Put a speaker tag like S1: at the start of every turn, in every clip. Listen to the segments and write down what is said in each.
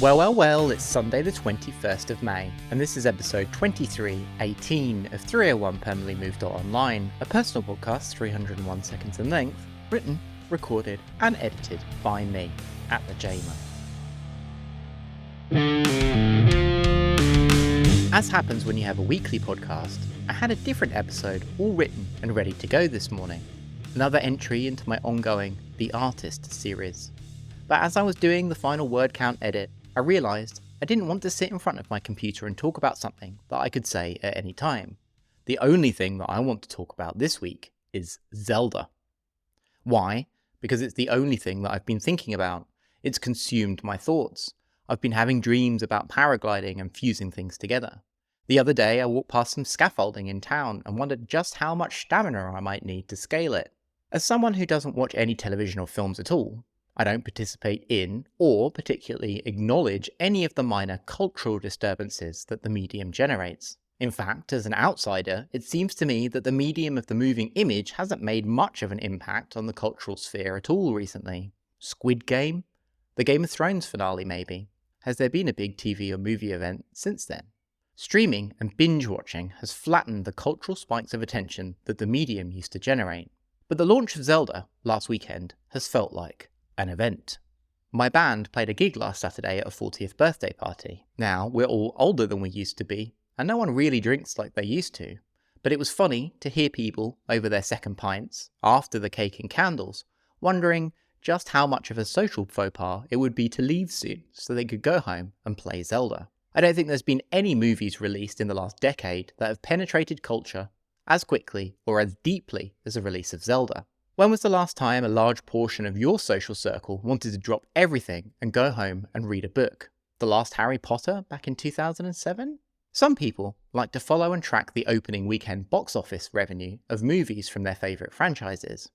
S1: Well, it's Sunday the 21st of May, and this is episode 2318 of 301 Permanently Moved Online, a personal podcast 301 seconds in length, written, recorded, and edited by me, at the JMO. As happens when you have a weekly podcast, I had a different episode all written and ready to go this morning. Another entry into my ongoing The Artist series. But as I was doing the final word count edit, I realised I didn't want to sit in front of my computer and talk about something that I could say at any time. The only thing that I want to talk about this week is Zelda. Why? Because it's the only thing that I've been thinking about. It's consumed my thoughts. I've been having dreams about paragliding and fusing things together. The other day I walked past some scaffolding in town and wondered just how much stamina I might need to scale it. As someone who doesn't watch any television or films at all, I don't participate in, or particularly acknowledge any of the minor cultural disturbances that the medium generates. In fact, as an outsider, it seems to me that the medium of the moving image hasn't made much of an impact on the cultural sphere at all recently. Squid Game? The Game of Thrones finale, maybe. Has there been a big TV or movie event since then? Streaming and binge-watching has flattened the cultural spikes of attention that the medium used to generate. But the launch of Zelda, last weekend, has felt like an event. My band played a gig last Saturday at a 40th birthday party. Now, we're all older than we used to be, and no one really drinks like they used to. But it was funny to hear people, over their second pints, after the cake and candles, wondering just how much of a social faux pas it would be to leave soon so they could go home and play Zelda. I don't think there's been any movies released in the last decade that have penetrated culture as quickly or as deeply as the release of Zelda. When was the last time a large portion of your social circle wanted to drop everything and go home and read a book? The last Harry Potter back in 2007? Some people like to follow and track the opening weekend box office revenue of movies from their favourite franchises.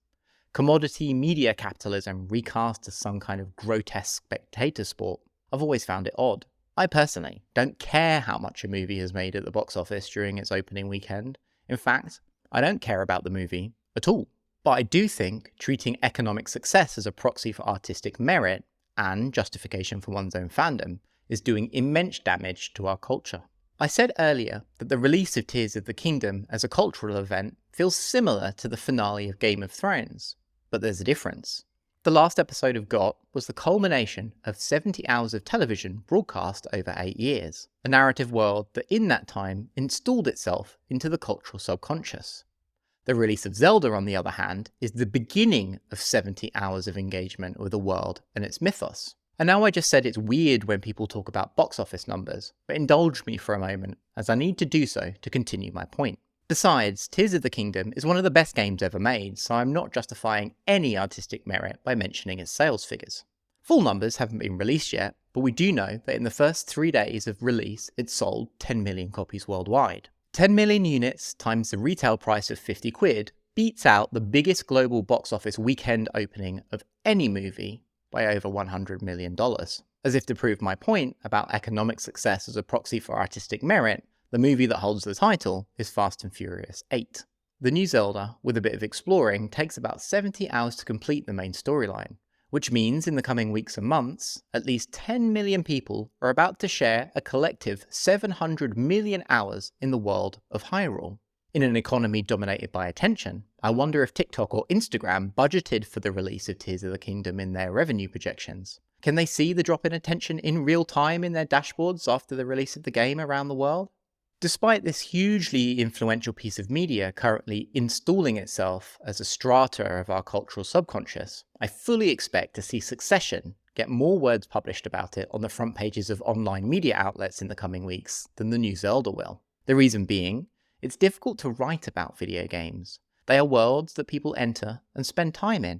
S1: Commodity media capitalism recast as some kind of grotesque spectator sport. I've always found it odd. I personally don't care how much a movie has made at the box office during its opening weekend. In fact, I don't care about the movie at all. But I do think treating economic success as a proxy for artistic merit and justification for one's own fandom is doing immense damage to our culture. I said earlier that the release of Tears of the Kingdom as a cultural event feels similar to the finale of Game of Thrones, but there's a difference. The last episode of GOT was the culmination of 70 hours of television broadcast over 8 years, a narrative world that in that time installed itself into the cultural subconscious. The release of Zelda, on the other hand, is the beginning of 70 hours of engagement with the world and its mythos. And now I just said it's weird when people talk about box office numbers, but indulge me for a moment, as I need to do so to continue my point. Besides, Tears of the Kingdom is one of the best games ever made, so I'm not justifying any artistic merit by mentioning its sales figures. Full numbers haven't been released yet, but we do know that in the first 3 days of release it sold 10 million copies worldwide. 10 million units times the retail price of 50 quid beats out the biggest global box office weekend opening of any movie by over $100 million. As if to prove my point about economic success as a proxy for artistic merit, the movie that holds the title is Fast and Furious 8. The new Zelda, with a bit of exploring, takes about 70 hours to complete the main storyline, which means in the coming weeks and months, at least 10 million people are about to share a collective 700 million hours in the world of Hyrule. In an economy dominated by attention, I wonder if TikTok or Instagram budgeted for the release of Tears of the Kingdom in their revenue projections. Can they see the drop in attention in real time in their dashboards after the release of the game around the world? Despite this hugely influential piece of media currently installing itself as a strata of our cultural subconscious, I fully expect to see Succession get more words published about it on the front pages of online media outlets in the coming weeks than the new Zelda will. The reason being, it's difficult to write about video games. They are worlds that people enter and spend time in,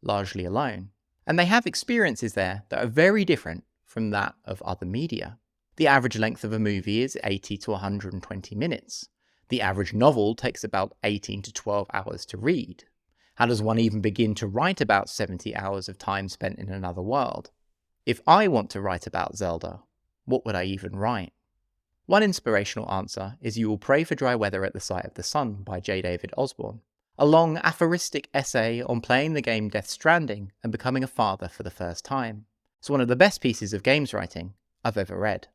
S1: largely alone. And they have experiences there that are very different from that of other media. The average length of a movie is 80 to 120 minutes. The average novel takes about 18 to 12 hours to read. How does one even begin to write about 70 hours of time spent in another world? If I want to write about Zelda, what would I even write? One inspirational answer is You Will Pray for Dry Weather at the Sight of the Sun by J. David Osborne, a long aphoristic essay on playing the game Death Stranding and becoming a father for the first time. It's one of the best pieces of games writing, I've ever read.